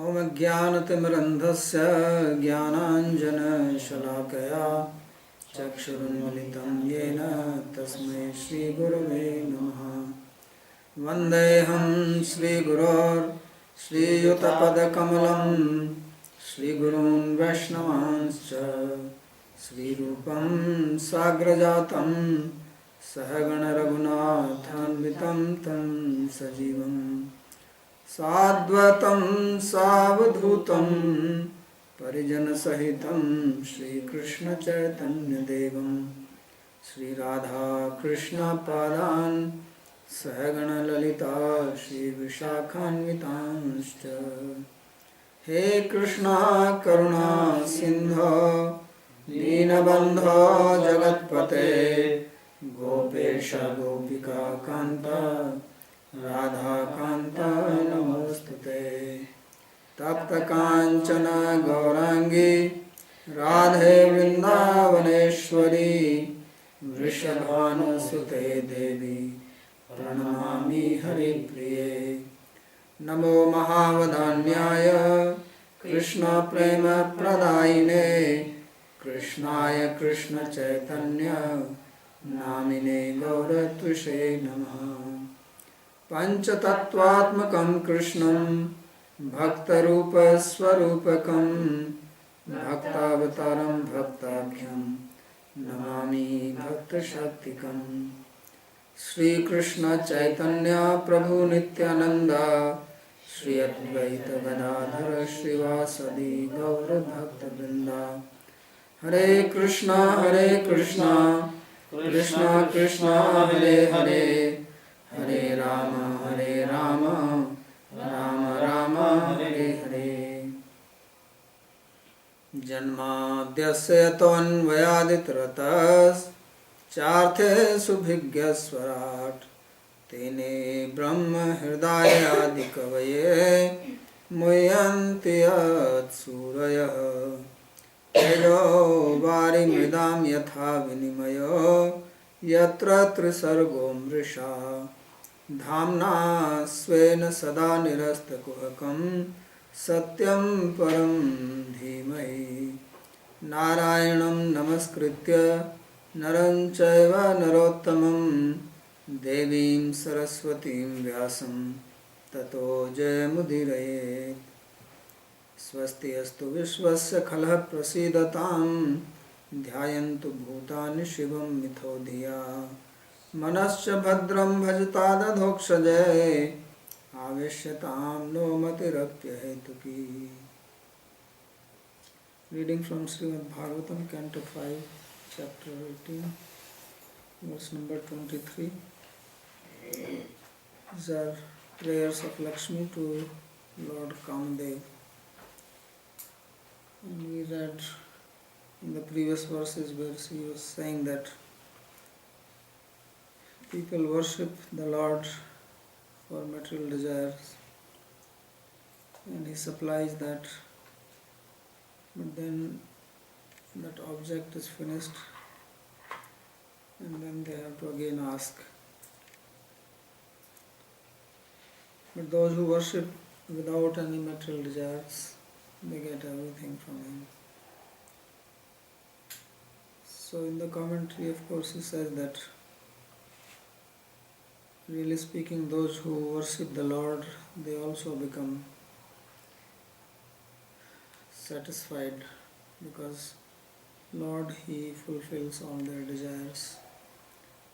ॐ ज्ञानतिमिरन्धस्य ज्ञानाञ्जनशलाकया चक्षुरुन्मिलितं येन तस्मै श्रीगुरवे नमः। वन्देऽहं श्रीयुतपदकमलं श्रीगुरून् वैष्णवांश्च श्रीरूपं साग्रजातं सहगणरघुनाथान्वितं तं सजीवं साद्वैतं सावधूतं परिजनसहितं श्रीकृष्णचैतन्यदेवं श्रीराधाकृष्णपादान् सहगणललिता श्रीविशाखान्वितांश्च। हे कृष्णा करुणा सिन्धो दीनबन्धो जगत्पते गोपेश गोपिका कान्ता राधा कान्ता नमोस्तुते। तप्तकाञ्चन गौरांगी राधे वृन्दावनेश्वरी वृषभानुसुते देवी प्रणमामि हरिप्रिये। नमो महावदान्याय कृष्णप्रेमप्रदायिने कृष्णाय कृष्णचैतन्य नामिने गौरत्विषे नमः। पञ्चतत्त्वात्मकं कृष्णं भक्तरूपस्वरूपकं भक्तावतारं भक्ताख्यं नमामि भक्तशक्तिकम्। श्रीकृष्ण चैतन्य प्रभु नित्यानंद श्री अद्वैत गदाधर श्रीवासदि गौर भक्तवृंद। हरे कृष्णा कृष्णा कृष्णा हरे हरे हरे राम राम राम हरे हरे। जन्माद्यस्य तोऽन्वयादितरतश्चार्थे सुभिज्ञस्वराट् तेने ब्रह्म हृदयादिकवये मुह्यन्ति यत्सूरयः। तेजो वारिमृदां यथा विनिमयो यत्र त्रिसर्गो मृषा धाम्ना स्वेन सदा निरस्तकुहकं सत्यं परं धीमहि। नारायणं नमस्कृत्य नरं चैव नरोत्तमं देवीं सरस्वतीं व्यासं ततो जयमुदीरयेत्। स्वस्ति अस्तु विश्वस्य खलः प्रसीदतां ध्यायन्तु भूतानि शिवं मिथो धिया। मनश्च भद्रं भजतादधोक्षजय आवेश्यतां no मतिरप्यहेतुकी। Reading from Srimad Bhagavatam, Canto 5, Chapter 18, verse number 23. These are prayers of Lakshmi to Lord Kamadev. And we read in the previous verses where she was saying that people worship the Lord for material desires and He supplies that, but then that object is finished and then they have to again ask. But those who worship without any material desires, they get everything from Him. So in the commentary, of course, he says that really speaking, those who worship the Lord, they also become satisfied because Lord, He fulfills all their desires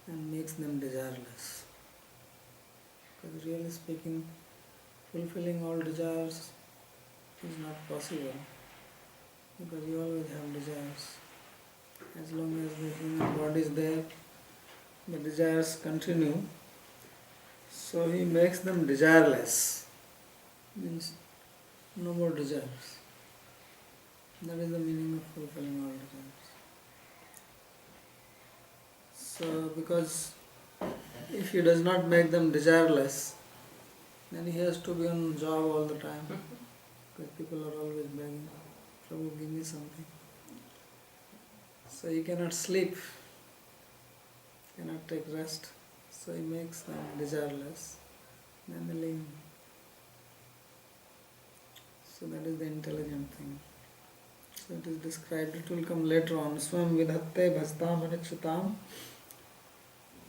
and makes them desireless. Because really speaking, fulfilling all desires is not possible because you always have desires. As long as the human body is there, the desires continue. So He makes them desireless. Means no more desires. That is the meaning of fulfilling all desires. So because if He does not make them desireless, then He has to be on job all the time. Because people are always begging, Prabhu, give me something. So He cannot sleep, cannot take rest. So He makes them desireless. Then they leave. So that is the intelligent thing. So it is described, it will come later on. Swam vidhatte bhastam anichutam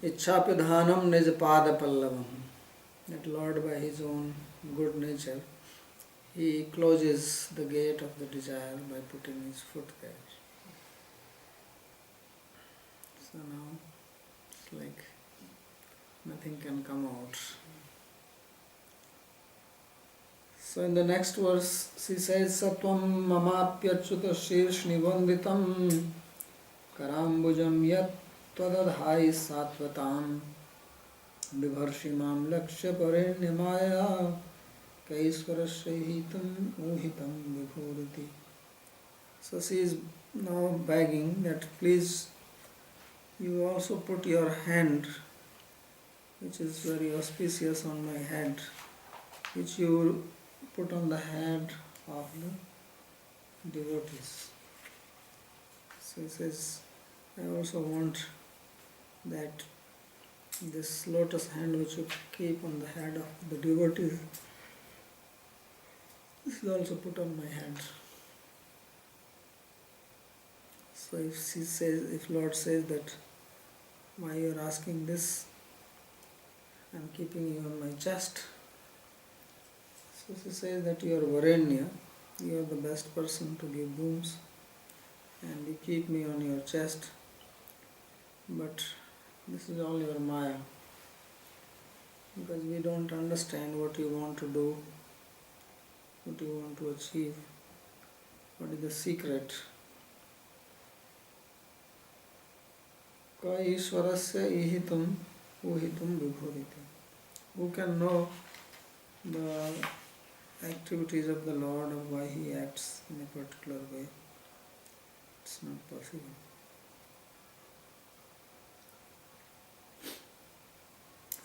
ichchapidhanam nijpada pallavam. That Lord by His own good nature, He closes the gate of the desire by putting His foot there. So now it's like nothing can come out. So in the next verse she says, Satvam mamapyachyuta shirshnivanditam karambujam yat tadadhai satvatam vibharshimam lakshya parenyamaya kaisvarasyahitam uhitam vibhuriti. So she is now begging that please you also put your hand, which is very auspicious, on my head, which you put on the head of the devotees. So he says, I also want that this lotus hand which you keep on the head of the devotees, this is also put on my head. So if Lord says that why you are asking this, I am keeping you on my chest. So she says that you are Varenya, you are the best person to give boons, and you keep me on your chest, but this is all your Maya, because we don't understand what you want to do, what you want to achieve, what is the secret. Ka Ishwarasya ihitum uhitum vibhuriti. Who can know the activities of the Lord, of why He acts in a particular way? It's not possible.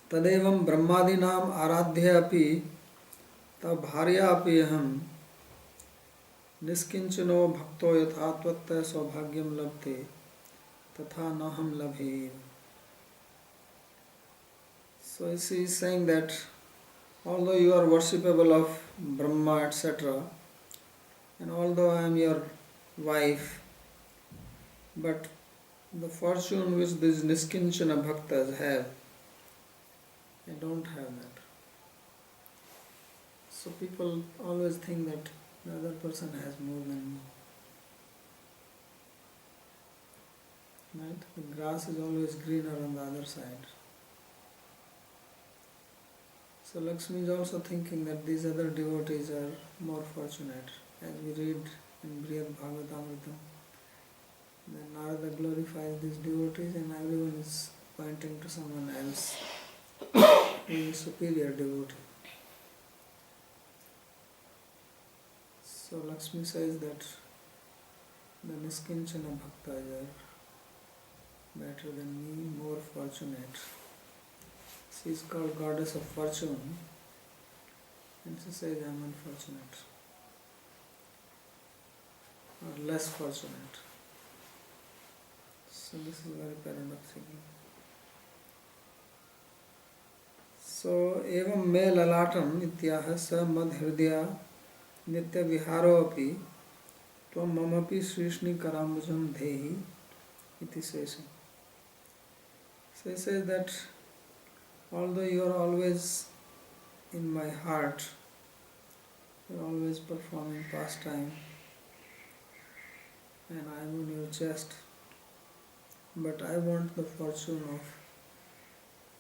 Tadevam brahmadinam aradhya api tabharya api aham niskinchano bhakto yathatvatta saubhagyam labte tatha naham labhe. So she is saying that although you are worshipable of Brahma, etc., and although I am your wife, but the fortune which these Niskinchana Bhaktas have, I don't have that. So people always think that the other person has more than me. Right? The grass is always greener on the other side. So Lakshmi is also thinking that these other devotees are more fortunate. As we read in Bhagavatam, then Narada glorifies these devotees and everyone is pointing to someone else who is superior devotee. So Lakshmi says that the Niskinchana Bhaktas are better than me, more fortunate. She is called Goddess of Fortune, and she says I am unfortunate or less fortunate. So this is very paradoxical. So evam me lalatam ityaha sa mad hridaya nitya viharo api tvam mamapi srishni karambujam dhehi iti sesa. So he says that although you are always in my heart, you are always performing pastime, and I am on your chest, but I want the fortune of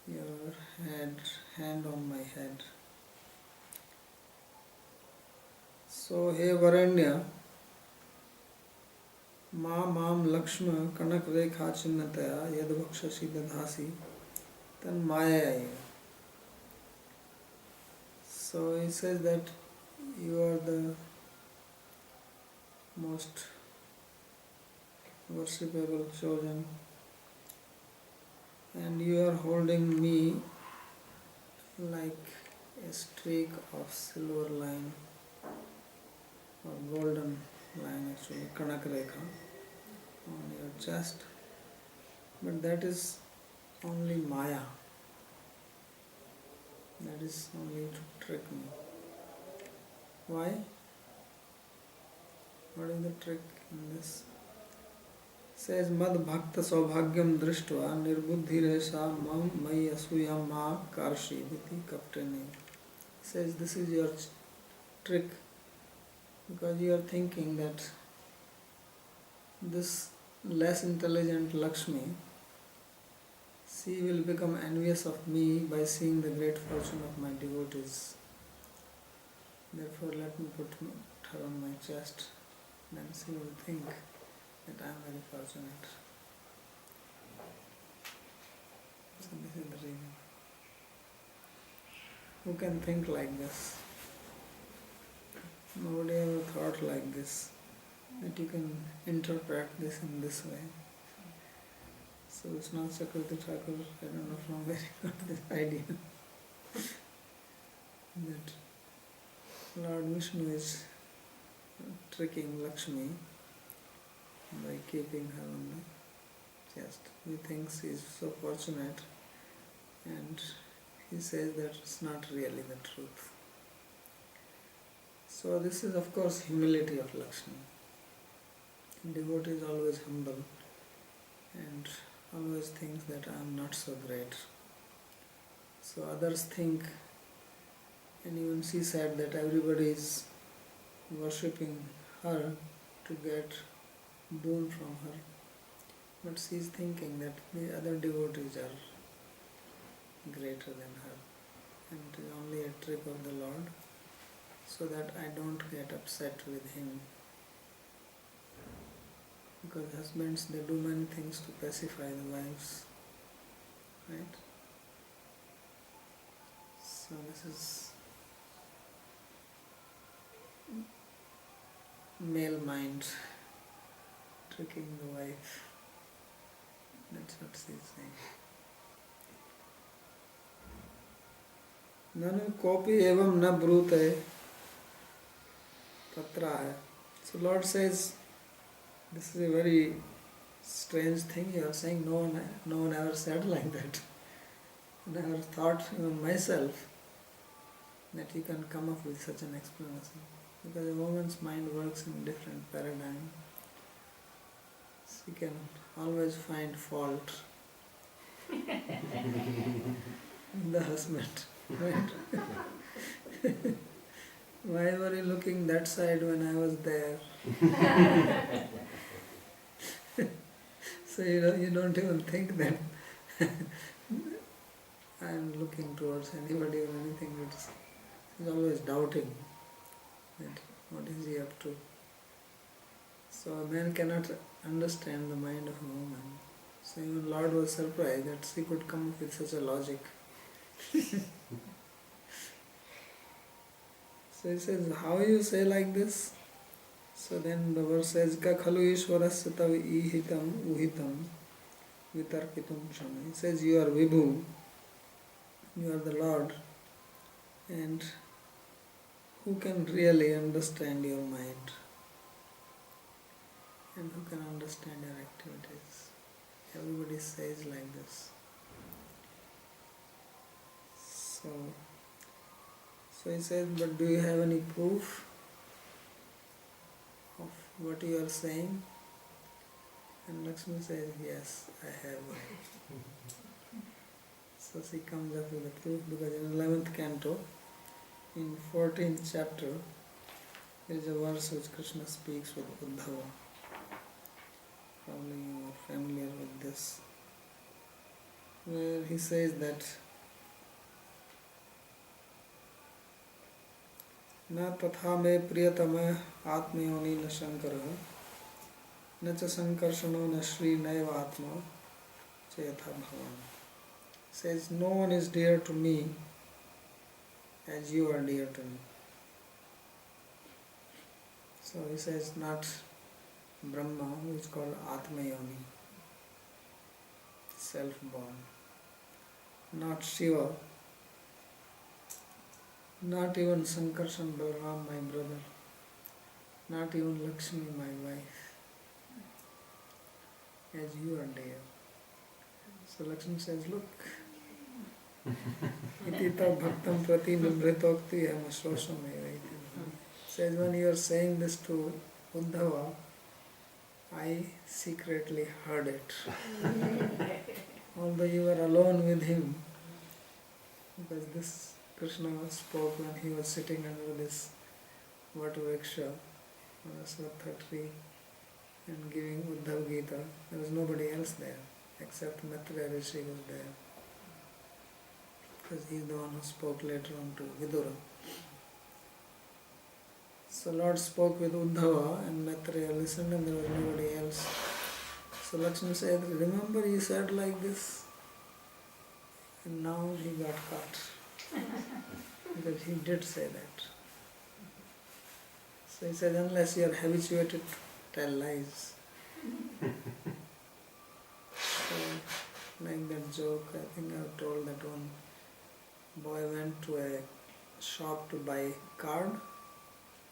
your hand on my head. So, he Varanya, mam lakshma kanak rekha chinnataya yadvakshasi dadhasi tan maya. So he says that you are the most worshipable chosen, and you are holding me like a streak of silver line or golden line, actually kanak rekha, on your chest, but that is only Maya. That is only to trick me. Why? What is the trick in this? Says Mad Bhakta Saubhagyam Drishtva Nirbuddhiresa Mam Mai Asuyam Ma Karshi Viti Kaptene. Says this is your trick because you are thinking that this less intelligent Lakshmi, she will become envious of me by seeing the great fortune of my devotees. Therefore let me put her on my chest, then she will think that I am very fortunate. So this is the reason. Who can think like this? Nobody ever thought like this, that you can interpret this in this way. So it's not Chakravarti Thakur, I don't know from where he got this idea that Lord Vishnu is tricking Lakshmi by keeping her on the chest. He thinks he is so fortunate, and he says that it's not really the truth. So this is of course humility of Lakshmi. Devotee is always humble and always thinks that I am not so great. So others think, and even she said that everybody is worshipping her to get boon from her. But she is thinking that the other devotees are greater than her, and it is only a trick of the Lord so that I don't get upset with him. Because husbands, they do many things to pacify the wives, right? So this is male mind tricking the wife. That's what she is saying. Nanu kopi evam na brute patra hai. So Lord says, this is a very strange thing you are saying. No one ever said like that. I never thought even myself that you can come up with such an explanation. Because a woman's mind works in different paradigm. She can always find fault in the husband. Right? Why were you looking that side when I was there? So you don't even think that I am looking towards anybody or anything. She's always doubting that what is he up to. So a man cannot understand the mind of a woman. So even Lord was surprised that she could come up with such a logic. So he says, how you say like this? So then the verse says, Ka khalu ishwarasya tav ihitam uhitam vitarkitum shama. He says, you are Vibhu, you are the Lord, and who can really understand your mind? And who can understand your activities? Everybody says like this. So he says, but do you have any proof of what you are saying? And Lakshmi says, yes, I have one. So she comes up with a proof, because in 11th canto, in 14th chapter, there is a verse which Krishna speaks with Uddhava. Probably you are familiar with this, where he says that न तथा मे प्रियतम आत्मयोनि न शंकरः न च संकर्षणो न श्री नैव आत्मा च यथा भवान्. Says, no one is dear to me as you are dear to me. So he says, not Brahma, who is called Atmayoni, self-born, not Shiva, not even Sankarshan Balaram, my brother, not even Lakshmi, my wife, as you are dear. So Lakshmi says, look, itita bhaktam prati nibhritokti yam ashrosham eva. Says, when you are saying this to Uddhava, I secretly heard it. Although you were alone with him, because this Krishna spoke when he was sitting under this Vatuvriksha, or a Svatha tree, and giving Uddhav Gita. There was nobody else there, except Maitreya Rishi was there, because he is the one who spoke later on to Vidura. So Lord spoke with Uddhava and Maitreya listened and there was nobody else. So Lakshmi said, remember you said like this? And now he got caught. Because he did say that. So he said, unless you are habituated to tell lies. So, like that joke, I think I've told that one boy went to a shop to buy card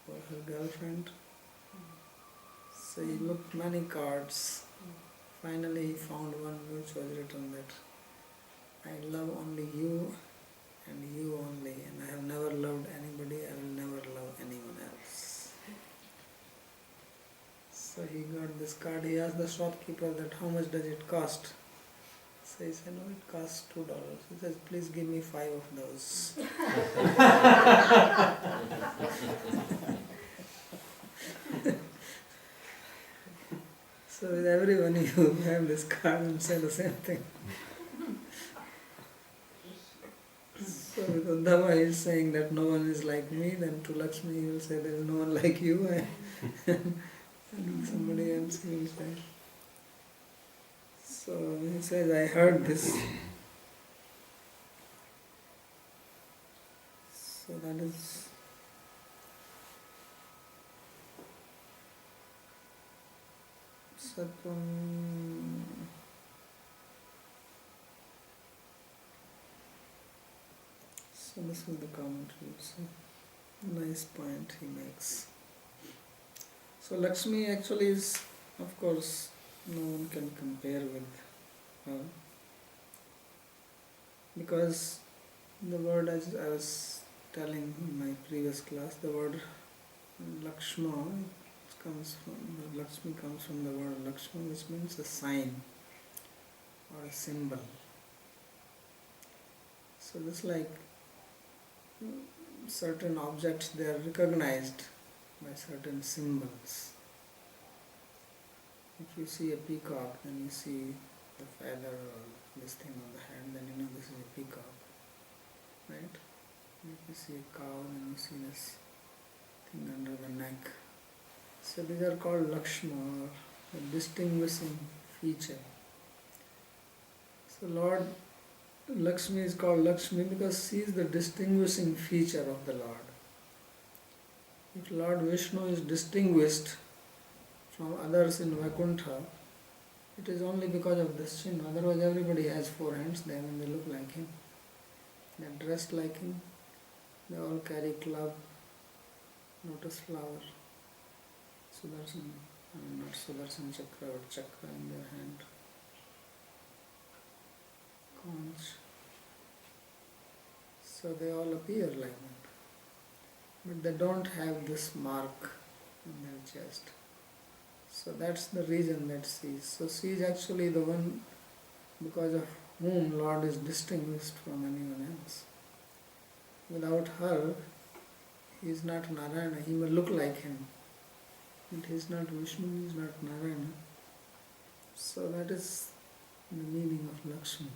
for her girlfriend. So he looked many cards. Finally he found one which was written that I love only you and you only, and I have never loved anybody, I will never love anyone else. So he got this card. He asked the shopkeeper that how much does it cost? So he said, no, it costs $2. He says, please give me 5 of those. So with everyone you have this card and say the same thing. So with Uddhava he is saying that no one is like me, then to Lakshmi he will say there is no one like you, and somebody else he will say. So he says, I heard this. So that is Satvam. So this is the commentary. So nice point he makes. So Lakshmi actually is, of course, no one can compare with her, because the word, as I was telling in my previous class, the word Lakshma Lakshmi comes from the word Lakshma, which means a sign or a symbol. So just like certain objects, they are recognized by certain symbols. If you see a peacock, then you see the feather or this thing on the head, then you know this is a peacock, right? If you see a cow, then you see this thing under the neck. So these are called Lakshma, or a distinguishing feature. So Lord Lakshmi is called Lakshmi because she is the distinguishing feature of the Lord. If Lord Vishnu is distinguished from others in Vaikuntha, it is only because of this chin. Otherwise everybody has 4 hands there and they look like him. They are dressed like him. They all carry club, lotus flower, Sudarshan, not Sudarshan Chakra, but Chakra in their hand, conch. So they all appear like that. But they don't have this mark on their chest. So that's the reason that she is. So she is actually the one because of whom Lord is distinguished from anyone else. Without her, he is not Narayana. He may look like him, but he is not Vishnu, he is not Narayana. So that is the meaning of Lakshmi.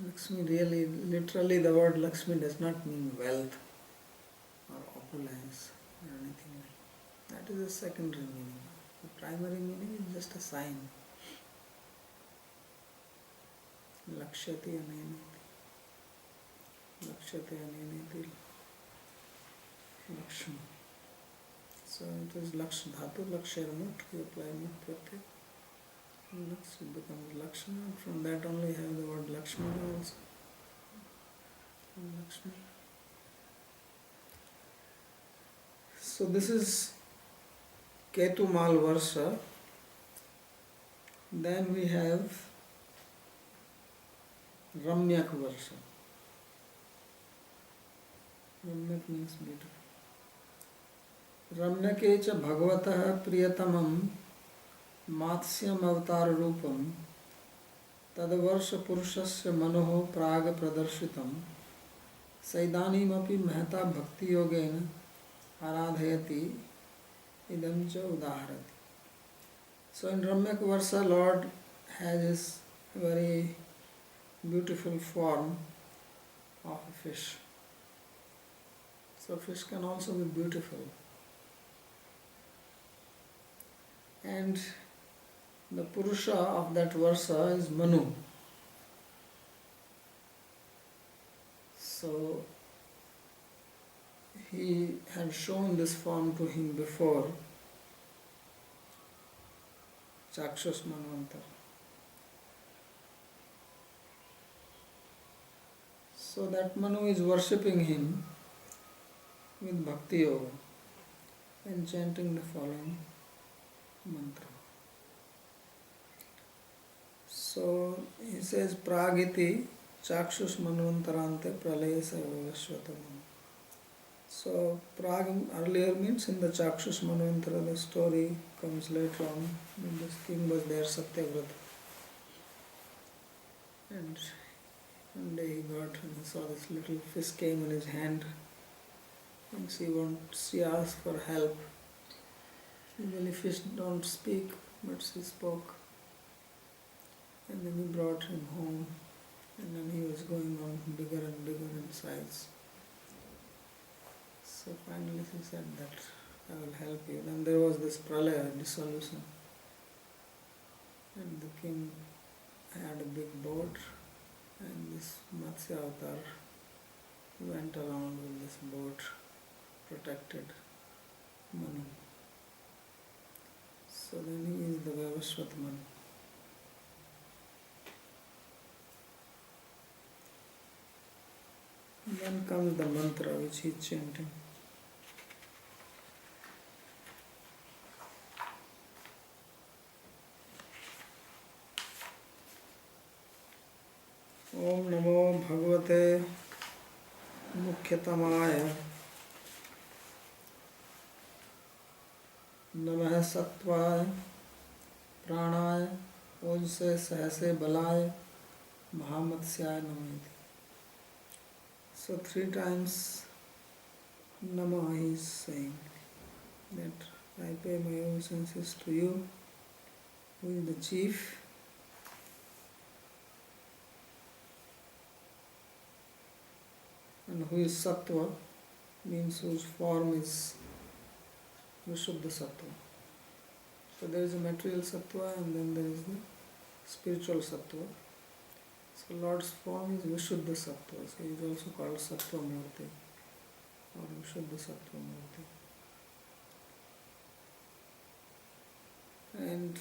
Lakshmi really, literally the word Lakshmi does not mean wealth or opulence or anything like that. That is a secondary meaning. The primary meaning is just a sign. Lakshyati anenati. Lakshyati anenati. Lakshmi. So it is Laksh Dhatu, Lakshyarmut, we apply Mut Pratyek. Laksh becomes Lakshmi, and from that only you have the word Lakshmi also. Lakshmi. So this is Ketu Mal Varsha. Then we have Ramyak Varsha. Ramyak means beautiful. रम्यके च भगवतः प्रियतमं मात्स्यम अवतार रूपम तदवर्ष पुरुषस्य मनोः प्राग प्रदर्शितम सैदानीमपि महता भक्ति योगेन आराधयति idam cha udaharati. So in Ramyak Varsa, Lord has his very beautiful form of a fish. So fish can also be beautiful. And the Purusha of that Varsa is Manu. So he had shown this form to him before, Chakshus Manvantar. So that Manu is worshipping him with Bhakti Yoga and chanting the following mantra. So he says, Pragiti Chakshus Manvantarante Pralaya Savavashvatam. So Prag earlier means in the Chakshus Manvantara, the story comes later on when this king was there, Satyavrata. And one day he saw this little fish came in his hand and she asked for help. Usually fish don't speak, but she spoke. And then he brought him home, and then he was going on bigger and bigger in size. So finally she said that I will help you. Then there was this pralaya, dissolution. And the king had a big boat, and this Matsya avatar went around with this boat, protected Manu. So then he is the Vavasvat Manu. Then comes the mantra which he is chanting. Om Namo Bhagavate Mukhyatamaya Namah Sattvaya Pranaya Ojse Sahase Balaya Mahamatsyaya Nameti. So 3 times Namah he is saying that I pay my obeisances to you, who is the chief, and who is Sattva, means whose form is Vishuddha Sattva. So there is a material Sattva and then there is the spiritual Sattva. So Lord's form is Vishuddha Sattva, so he is also called Sattva Murti or Vishuddha Sattva Murti. And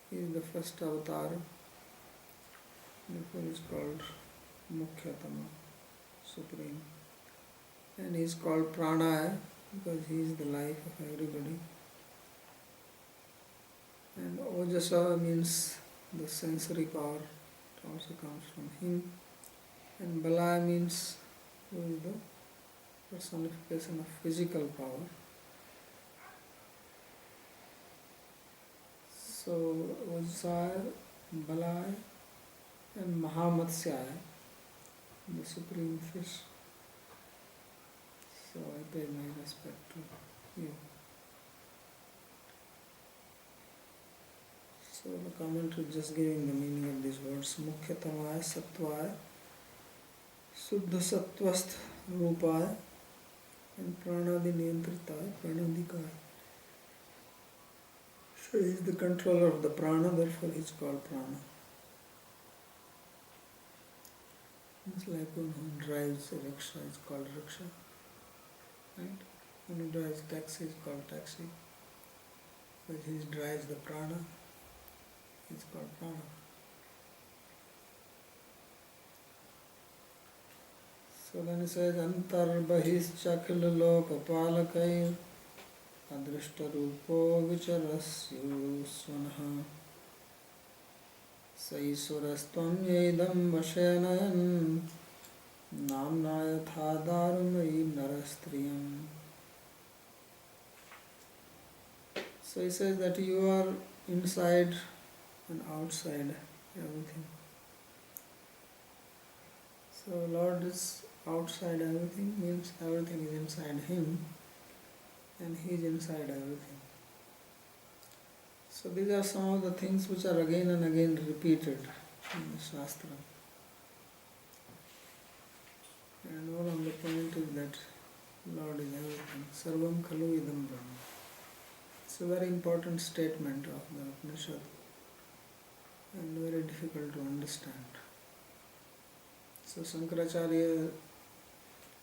he is the first avatar, therefore he is called Mukhyatama, Supreme. And he is called Pranaya because he is the life of everybody. And Ojasa means the sensory power, it also comes from him. And Balaya means who is the personification of physical power. So Ojasaya, Balaya and Mahamatsyaya, the supreme fish. So I pay my respect to you. So the commentary is just giving the meaning of these words. Mukhyatamaya Sattvaya Suddha Sattvast Rupaya and Pranadi Niyantritaya Pranadikaya. So he is the controller of the prana, therefore he is called prana. It's like one who drives a rickshaw is called rickshaw. Right? When he drives taxi is called taxi. When he drives the prana, it's called prana. So then he says, Antar bahis chakil loka palakair adrishta rupo vicharasyu swanaha saiswarastvam yedam vashenayan namna yatha darumayi narastriyam So he says that you are inside and outside everything. So Lord is outside everything, means everything is inside him and he is inside everything. So these are some of the things which are again and again repeated in the Shastra. And one of the point is that Lord is everything. Sarvam khalu idam brahma. It's a very important statement of the Upanishad and very difficult to understand. So Shankaracharya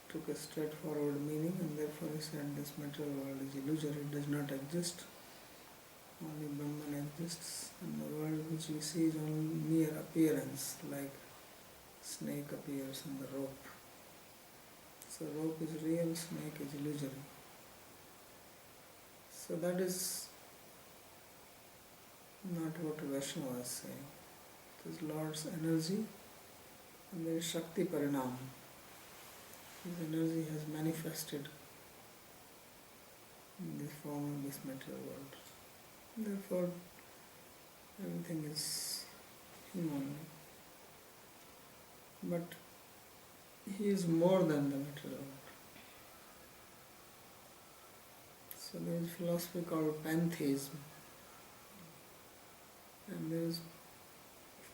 took a straightforward meaning and therefore he said this material world is illusory, it does not exist. Only Brahman exists and the world which we see is only mere appearance, like snake appears in the rope. So rope is real, snake is illusory. So that is not what Vaishnava is saying. It is Lord's energy and there is Shakti Parinam. His energy has manifested in the form of this material world. Therefore, everything is him only. But he is more than the material world. So there is philosophy called pantheism. And there is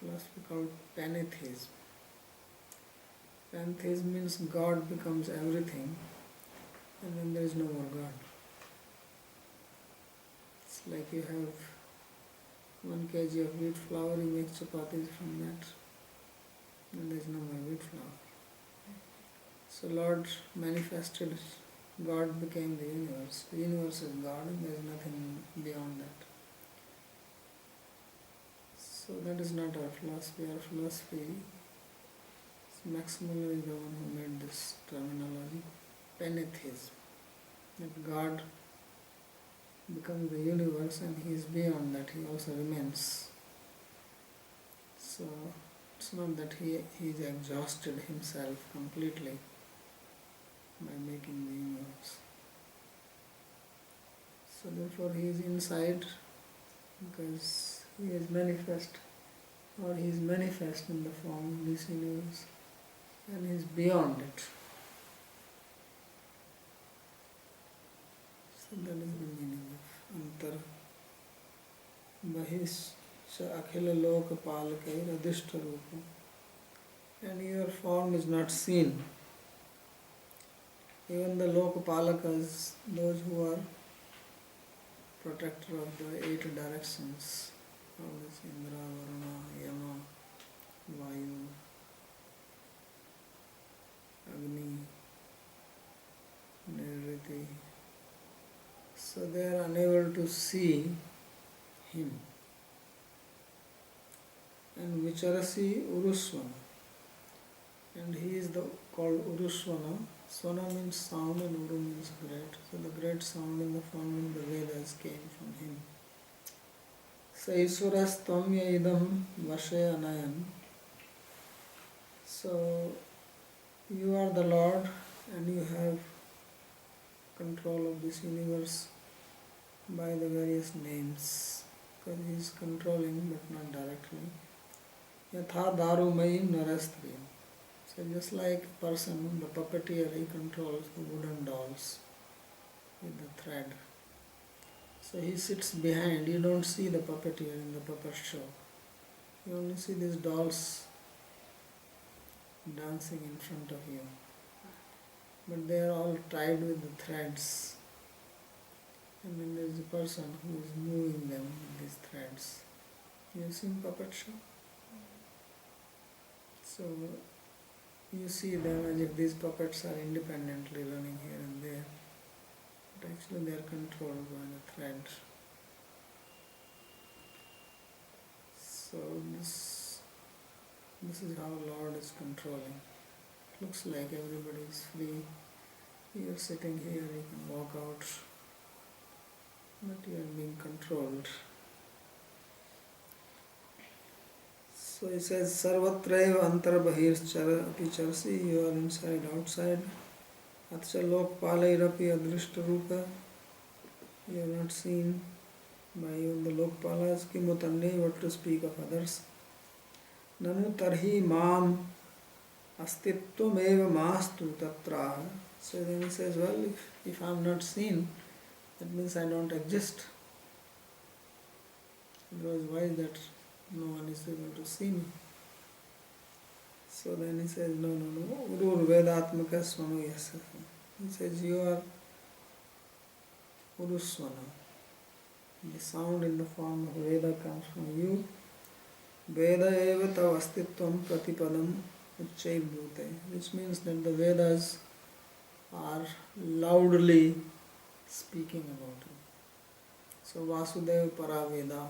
philosophy called pantheism. Pantheism means God becomes everything and then there is no more God. It's like you have 1 kg of wheat flour, you make chapatis from that and there is no more wheat flour. So Lord manifested, God became the universe. The universe is God and there is nothing beyond that. So that is not our philosophy. Our philosophy, Maximuller is the one who made this terminology, pantheism, that God becomes the universe and he is beyond that, he also remains. So it's not that he is exhausted himself completely by making the universe. So therefore he is inside because he is manifest, or he is manifest in the form of this universe and he is beyond it. So that is the meaning of Antar Bahish Akhila Loka Palakair Adishta Rupa. And your form is not seen. Even the Lokapalakas, those who are protector of the 8 directions, all this Indra, Varuna, Yama, Vayu, Agni, Nirriti. So they are unable to see him. And Vicharasi Urusvana. And he is called Urusvana. Svana means sound and Uru means great. So the great sound in the form of the Vedas came from him. So Iswaras Tvamya Idam Vashaya Anayan. So you are the Lord and you have control of this universe by the various names. Because he is controlling but not directly. Yatha Darumayim Narastriyam. So just like a person, the puppeteer, he controls the wooden dolls with the thread. So he sits behind, you don't see the puppeteer in the puppet show. You only see these dolls dancing in front of you. But they are all tied with the threads. And then there is a person who is moving them with these threads. You have seen puppet show? So you see them as if these puppets are independently running here and there. But actually they are controlled by the thread. So this is how Lord is controlling. Looks like everybody is free. You are sitting here, you can walk out. But you are being controlled. So he says, Sarvatraiva antarbahirchara api charsi, you are inside, outside. Atcha lokpalairapi adrishta rupa, you are not seen. by even the Lokpalas, Kimutanne, what to speak of others. Nanu tarhi mam astitvam eva mastu tatra. So then he says, well, if I am not seen, that means I don't exist. Otherwise, why is that no one is able to see me? So then he says, no. Urur Vedatmaka Swanu Yasa. He says, you are Uruswana. The sound in the form of Veda comes from you. Veda eva tav astitvam pratipadam uchchaibhute, which means that the Vedas are loudly speaking about you. So Vasudeva Paraveda,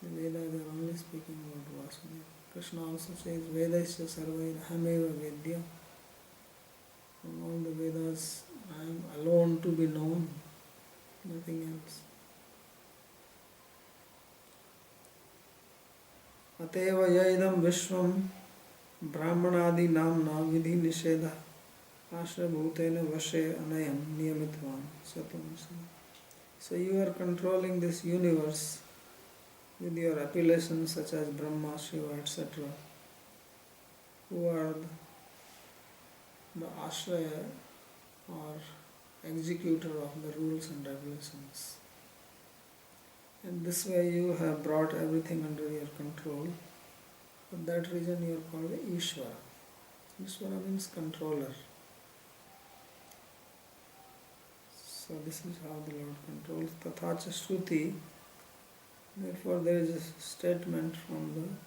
the Vedas are only speaking about Vasudeva. Krishna also says, Vedasya sarvair ahameva vedya. From all the Vedas, I am alone to be known, nothing else. Ateva yaidam vishvam brahmanadi namna vidhi nishedha ashra bhutena vashe anayam niyamitvan satam. So you are controlling this universe with your appellations such as Brahma, Shiva, etc., who are the ashraya or executor of the rules and regulations. And this way you have brought everything under your control. For that reason you are called Ishvara. Ishvara means controller. So this is how the Lord controls. Tathacha Shruti. Therefore there is a statement from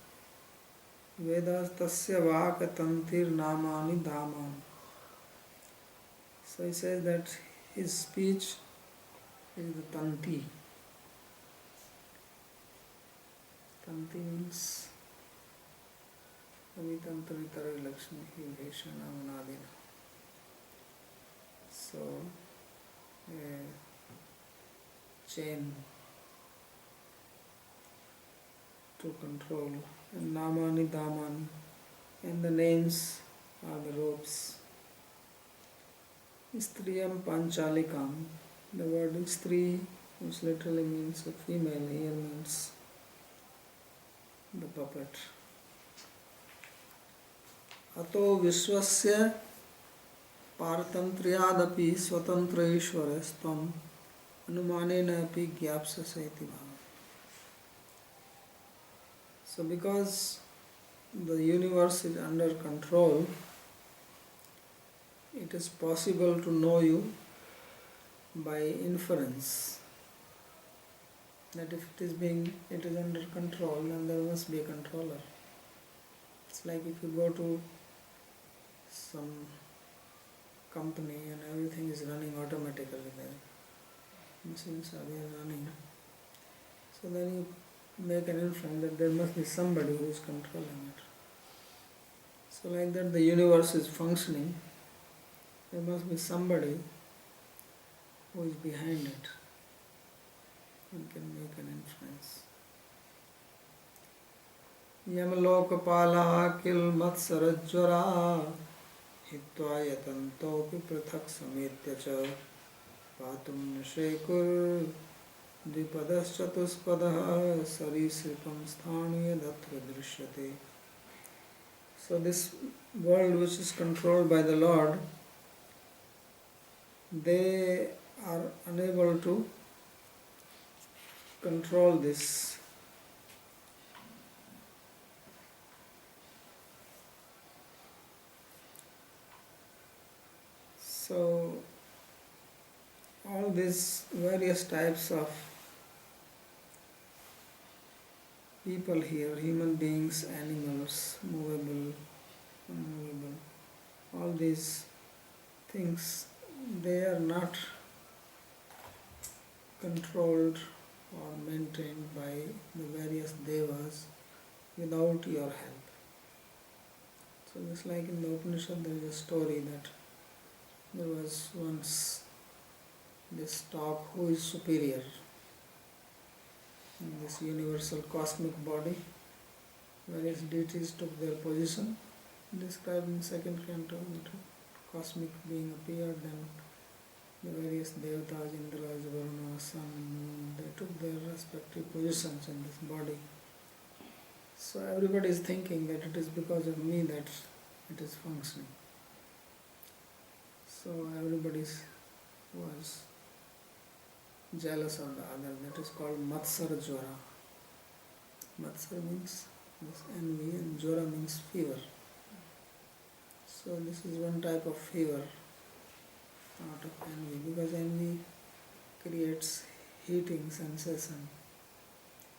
the Vedas, Tasya Vaka Tantir Namani Dhaman. So he says that his speech is the Tanti. Tanti means Avitantavitara Lakshmi Hiveshana Manadina. So a chain to control, and Namani Daman, and the names are the ropes. Striyam Panchalikam, the word Stri, which literally means a female, here means the puppet. Ato Vishwasya Paratantriyadapi Swatantra Ishwarastvam Anumanena api Gyapsasa iti bhava. So because the universe is under control, it is possible to know you by inference. That if it is under control, then there must be a controller. It's like if you go to some company and everything is running automatically there. Machines are there running. So then you make an inference that there must be somebody who is controlling it. So like that the universe is functioning. There must be somebody who is behind it and can make an inference. Yamalokapalaha kil matsarajvara hitva yatantopi prathak sametya cha patum nishekur Dipadas Chatuspadaha Sarisripam Sthaniya Datra Drishyate. So this world which is controlled by the Lord, they are unable to control this. So all these various types of people here, human beings, animals, movable, unmovable, all these things, they are not controlled or maintained by the various devas without your help. So just like in the Upanishad, there is a story that there was once this talk who is superior in this universal cosmic body. Various deities took their position, described in second canto, that cosmic being appeared, then the various devatas, Indras, Varuna, sun, moon, they took their respective positions in this body. So everybody is thinking that it is because of me that it is functioning. So everybody was jealous of the other. That is called Matsara Jwara. Matsara means this envy and Jwara means fever. So this is one type of fever out of envy, because envy creates heating sensation.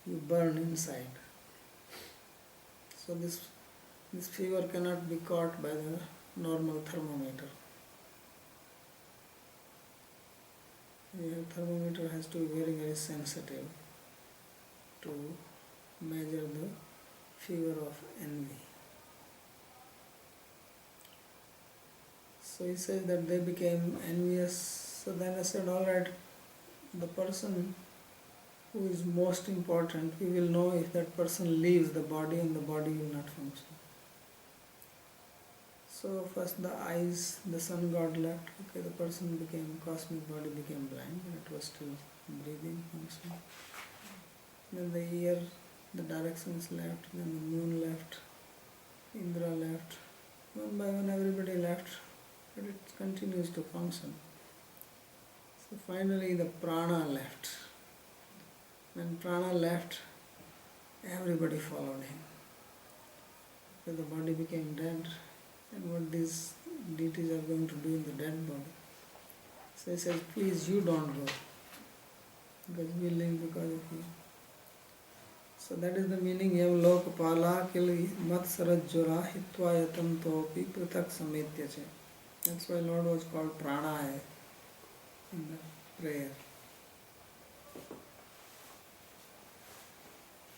You burn inside. So this fever cannot be caught by the normal thermometer. Your thermometer has to be very, very sensitive to measure the fever of envy. So he says that they became envious. So then I said, alright, the person who is most important, we will know if that person leaves the body and the body will not function. So first the eyes, the sun god left, okay, the person became, cosmic body became blind, but it was still breathing, functioning. Then the ear, the directions left, then the moon left, Indra left, one by one everybody left, but it continues to function. So finally the prana left. When prana left, everybody followed him. So the body became dead, and what these deities are going to do in the dead body. So he says, please you don't go, because we live because of you. So that is the meaning, Yam Lokapala Kili Mat Sarajjura Hitva Yatam Topi Pratak Sametyache. That's why Lord was called Pranaya in the prayer.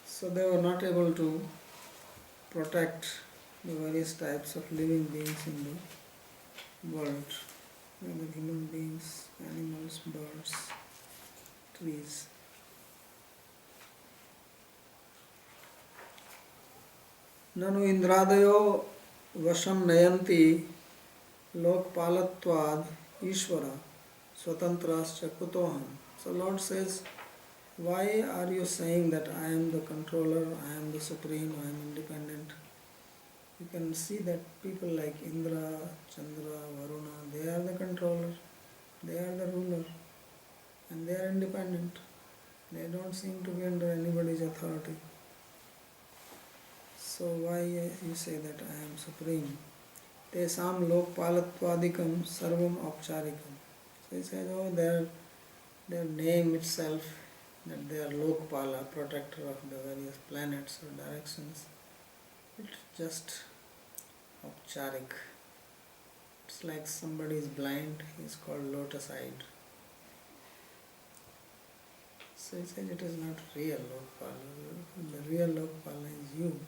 So they were not able to protect the various types of living beings in the world, whether human beings, animals, birds, trees. Nanu indradayo vasham nayanti lokpalatvad ishvara swatantrascha kutoham. So Lord says, why are you saying that I am the controller, I am the supreme, I am independent? You can see that people like Indra, Chandra, Varuna, they are the controller, they are the ruler, and they are independent. They don't seem to be under anybody's authority. So why you say that I am supreme? Tesam lokpalatvadikam sarvam apcharikam. So he says, oh, their name itself, that they are Lokpala, protector of the various planets or directions. It's just apcharik. It's like somebody is blind, he is called lotus-eyed. So he says it is not real Lokpala. The real Lokpala is you.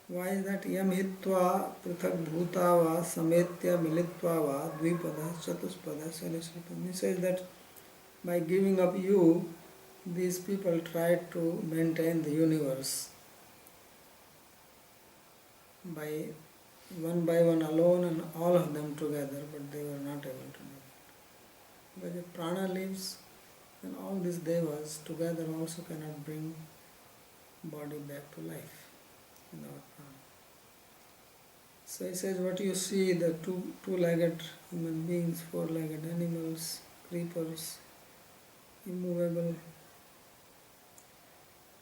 Why is that? Yam hitva prithak bhutava sametya militva va dvipada chatuspada sarisrupam. He says that by giving up you, these people tried to maintain the universe by one alone and all of them together, but they were not able to do it. Because if prana leaves, then all these devas together also cannot bring body back to life without prana. So he says, what you see, the two-legged human beings, four-legged animals, creepers, immovable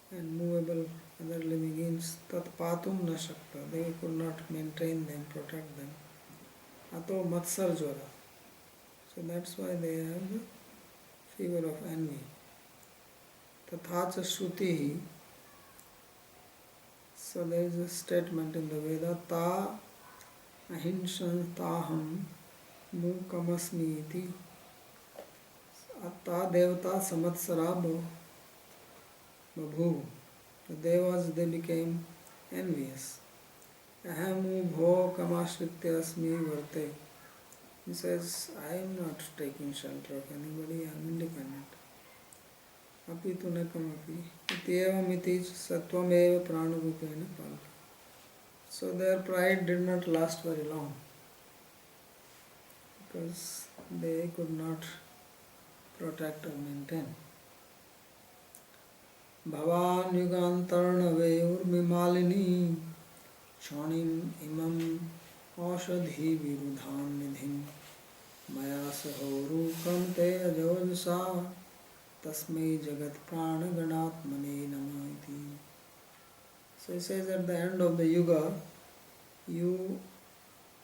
and movable other living beings, tat patum na shakta, they could not maintain them, protect them. Ato matsar jwara. So that's why they have the fever of envy. Tathacha shrutihi. So there is a statement in the Veda, ta ahinshan taham mukamasmi iti. Ta devata samatsara babhu. The devas, they became envious. Ahamu bho kamashritya asmi varte. He says, I am not taking shelter of anybody, I am independent. Api tu nekamapi. Ityevam iti sattvam pranarupena palka. So their pride did not last very long. because they could not protect or maintain. Bhavan yugantarnave urmimalini chonim imam aushadhi virudhan nidhim maya sahorukam te ajojasa tasmai jagat pranaganatmane namah iti. So he says at the end of the yuga, you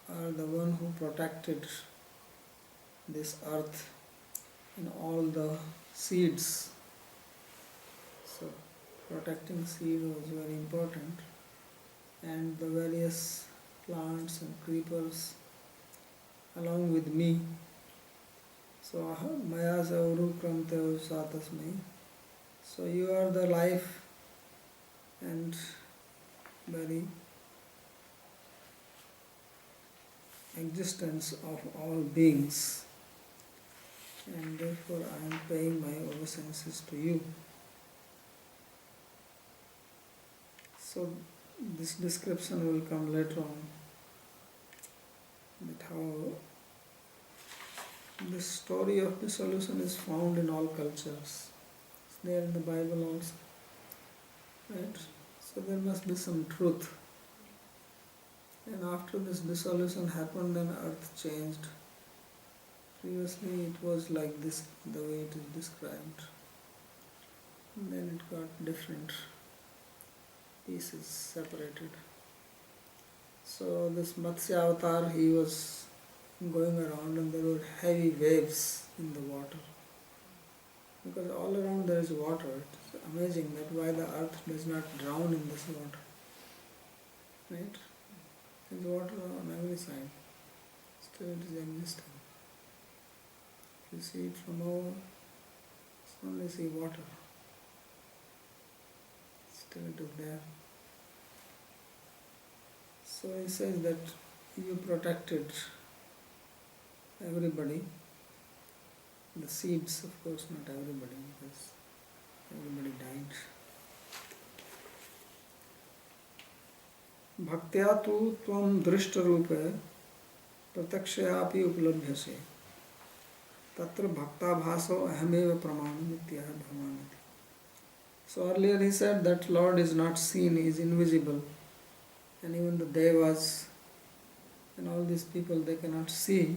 are the one who protected this earth and all the seeds. So protecting seed was very important, and the various plants and creepers along with me. So maya sauru kramte satasmai. So you are the life and very existence of all beings, and therefore I am paying my obeisances to you. So this description will come later on, that how this story of dissolution is found in all cultures. It's there in the Bible also, right? So there must be some truth. And after this dissolution happened, then earth changed. Previously it was like this, the way it is described. And then it got different pieces separated. So this Matsya avatar, he was going around and there were heavy waves in the water. Because all around there is water. It's amazing that why the earth does not drown in this water. Right? There is water on every side. Still it is existing. If you see it from over, you only see water. Still it is there. So he says that you protected everybody. The seeds, of course, not everybody, because everybody died. Bhaktya tu tvam drishta rupe pratakshyapi uplabhyase tatra bhakta bhaso ahameva pramanam ityah bhavanati. So earlier he said that Lord is not seen, he is invisible, and even the devas and all these people, they cannot see.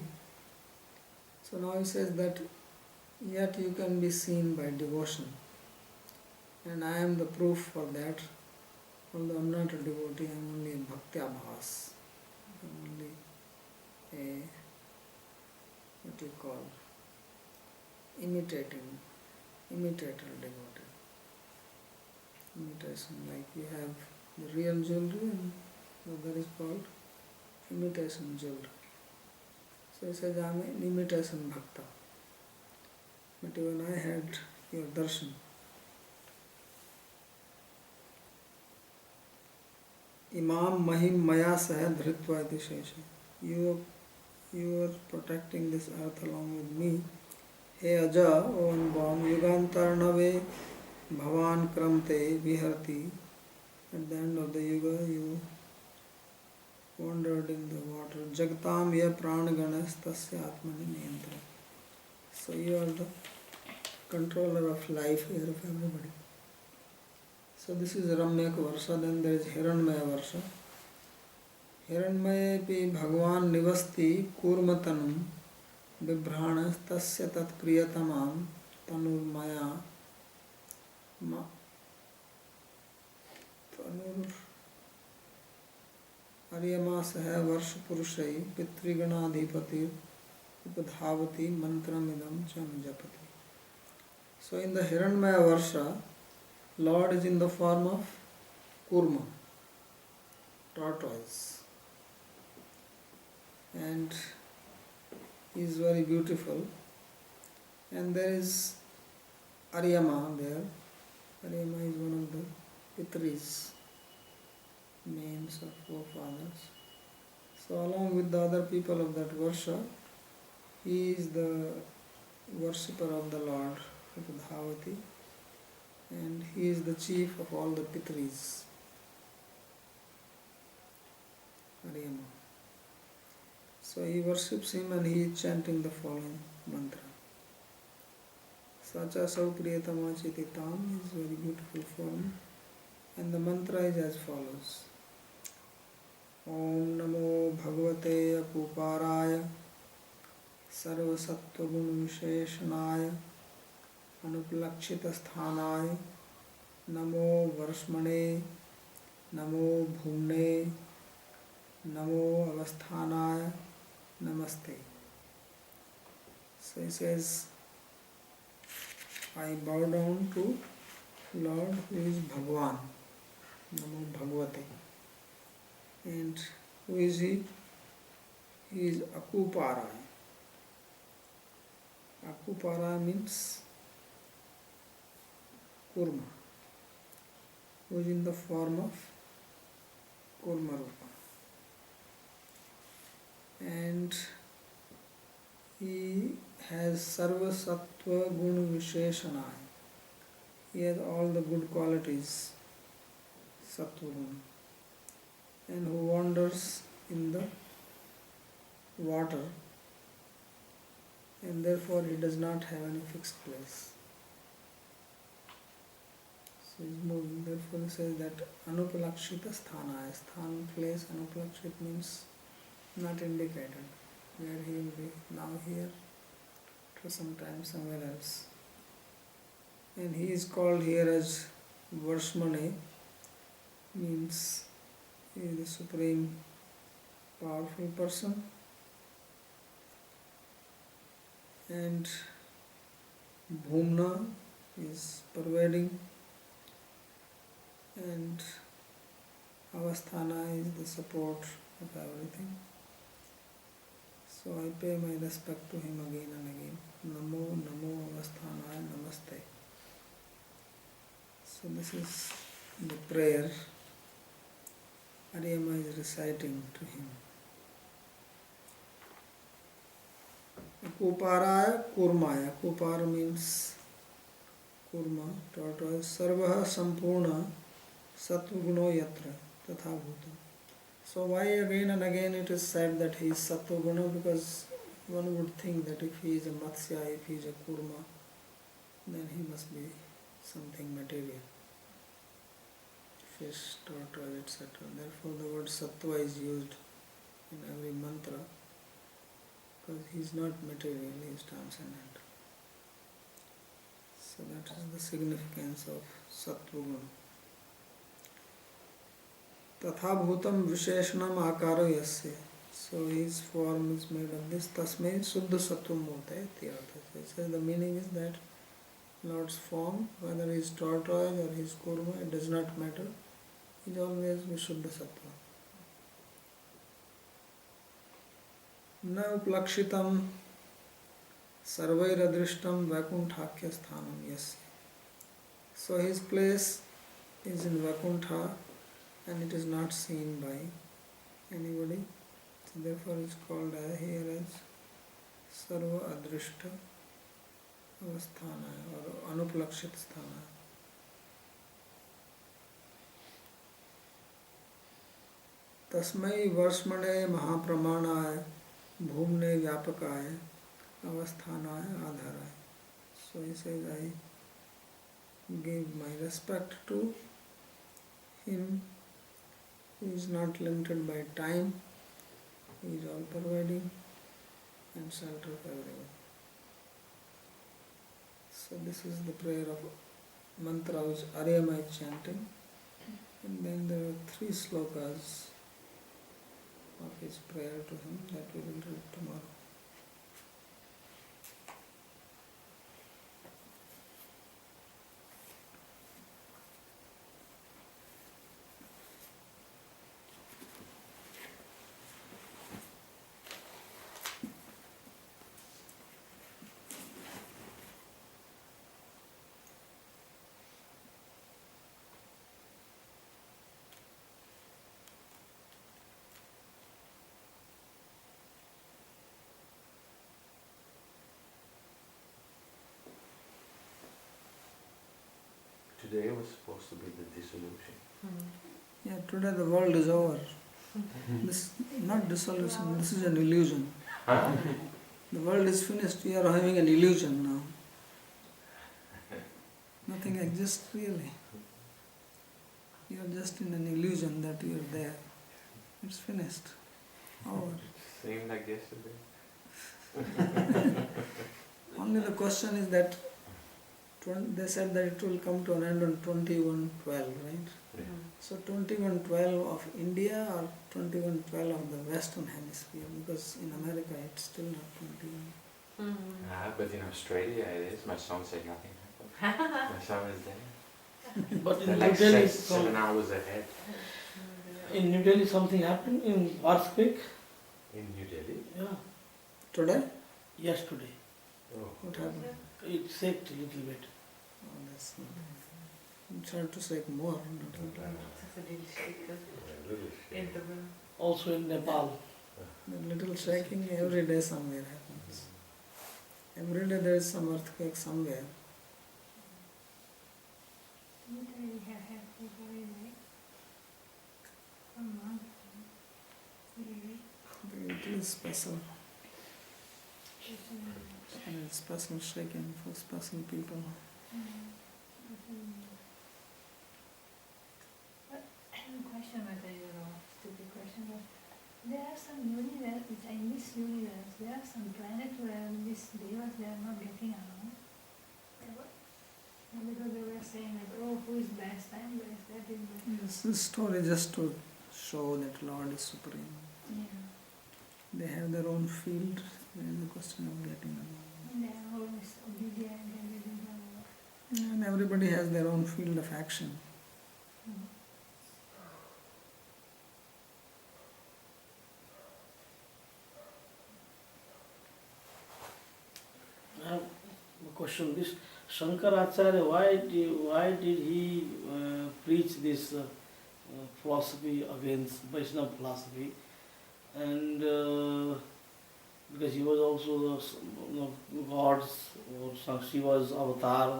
So now he says that yet you can be seen by devotion, and I am the proof for that. Although I am not a devotee, I am only a bhaktya-bhas. I am only a, what you call, imitator devotee. Imitation, like you have the real jewelry and the other is called imitation jewelry. So he says, I am an imitation bhakta. But even I had your darshan. Imam mahim maya sah dhritva iti shesha. You are protecting this earth along with me. He aja, O unborn, yugantarnave bhavan kramte viharti. At the end of the yuga, you wandered in the water. Jagtam ya pranaganas tasya atmani niyantra. So you are the controller of life here of everybody. So this is Ramyak Varsha, then there is Hiranmaya Varsha. Hiranmaya pi Bhagavan nivasti kurmatanum bibhranas tasya tat priyatamam tanurmaya tanur Aryama saha varsha purushai pitriganadhipati upadhavati mantramidam chanjapati. So in the Hiranmaya Varsha, Lord is in the form of kurma, tortoise, and he is very beautiful. And there is Aryama there. Aryama is one of the Pitris, names of forefathers. So along with the other people of that Varsha, he is the worshipper of the Lord, Dhavati, and he is the chief of all the Pitris, Aryama. So he worships him and he is chanting the following mantra. Sacha Sau Priyatama Chititam is very beautiful form, and the mantra is as follows. Om Namo Bhagavate Apuparaya Sarva Sattva Gun Visheshanaya Anuplakshita Sthanaya Namo Varshmane Namo Bhumne Namo Avasthanaya Namaste. So he says, I bow down to Lord who is Bhagwan, Namo Bhagavate. And who is he? He is Akupara. Akupara means Kurma, who is in the form of Kurma Rupa. And he has Sarva Sattva Gun Visheshanaya. He has all the good qualities, Sattva Gun, and who wanders in the water, and therefore he does not have any fixed place. So he is moving. Therefore he says that Anupalakshita Sthanaya. Sthan, place, Anupalakshit means not indicated. Where he will be, now here, for some time somewhere else. And he is called here as Varshmane, means he is the supreme powerful person. And Bhumna is pervading, and Avasthana is the support of everything. So I pay my respect to him again and again. Namo Namo Avasthanaya Namaste. So this is the prayer Ariyama is reciting to him. Kuparaya Kurmaya. Kupara means Kurma, tortoise. Sarvaha Sampurna Sattvaguno Yatra Tatha Bhuta. So why again and again it is said that he is Sattva-guna? Because one would think that if he is a Matsya, if he is a Kurma, then he must be something material. Fish, tortoise, etc. Therefore the word Sattva is used in every mantra, because he is not material, he is transcendent. So that is the significance of Sattva-guna. Tatha bhutam visheshanam akaro yasya. So his form is made of this. Tasmai suddha sattvam bhutaya tiyartha. So the meaning is that Lord's form, whether he is tortoise or he is kurma, it does not matter. He is always vishuddha sattva. Na uplakshitam sarvairadrishtam vakunthakya sthanam yasya. So his place is in Vakuntha, and it is not seen by anybody. So therefore it is called here as Sarva Adrishta Avasthana or Anuplakshit Sthana. Tasmai Varshmane Mahapramanaaya Bhumne Vyapakaya Avasthanaya Adharaya. So he says, I give my respect to him who is not limited by time, he is all pervading and shelter of everyone. So this is the prayer of mantra which Ariyama is chanting, and then there are 3 slokas of his prayer to him that we will read tomorrow. Today was supposed to be the dissolution. Yeah, today the world is over. This not dissolution, this is an illusion. The world is finished, you are having an illusion now. Nothing exists really. You are just in an illusion that you are there. It's finished. Over. Seemed like yesterday. Only the question is that they said that it will come to an end on 2112, right? Yeah. So 2112 of India or 2112 of the Western Hemisphere? Because in America it's still not 21. But in Australia it is. My son said nothing happened. My son is there. But in They're New like Delhi, 7 hours ahead. in New Delhi something happened in earthquake. In New Delhi? Yeah, Today? yesterday. Oh. What happened? It shook a little bit. Oh, that's not. I'm trying to say more. Not A little shake. Also in Nepal. the little shaking every day somewhere happens. Every day there is some earthquake somewhere. It is special. And it's special shaking for special people. Question, whether you know, stupid question, but there are some universe, in this universe, there are some planets where these devas, they are not getting along. Because they were saying like, oh, who is best, I am best, that is best. This story just to show that Lord is supreme. Yeah. They have their own field. There is a question of getting along. And they are always obedient and they do And everybody has their own field of action. I have a question. This Shankaracharya, why did he preach this philosophy against Vaishnava philosophy? And because he was also the God's or some Shiva's avatar.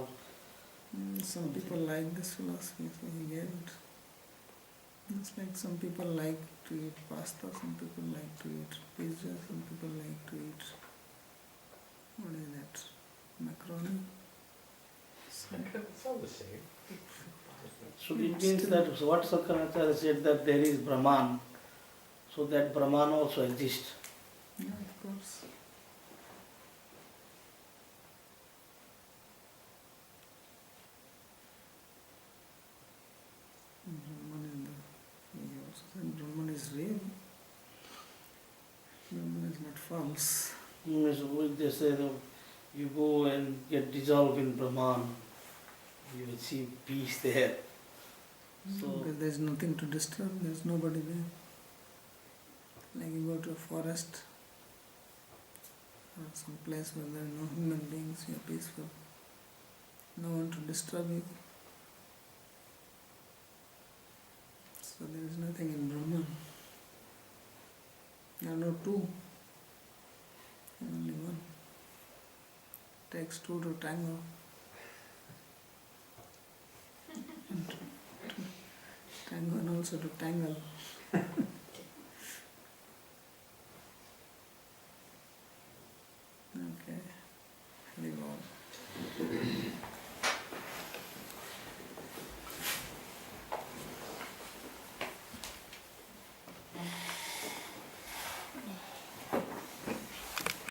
Some people like this philosophy, so he gave it. It's like some people like to eat pasta, some people like to eat pizza, some people like to eat, what is that, macaroni? So, It's all the same. So it means that what Shankaracharya said that there is Brahman, so that Brahman also exists. yeah, of course. Brahman is he also said Brahman is real. Brahman is not false. Means they say that you go and get dissolved in Brahman, you achieve peace there. So Because there is nothing to disturb, there is nobody there. Like you go to a forest or some place where there are no human beings, you are peaceful. No one to disturb you. So there is nothing in Brahman. There are no two, only one. Takes two to tango. And tango and also to tangle.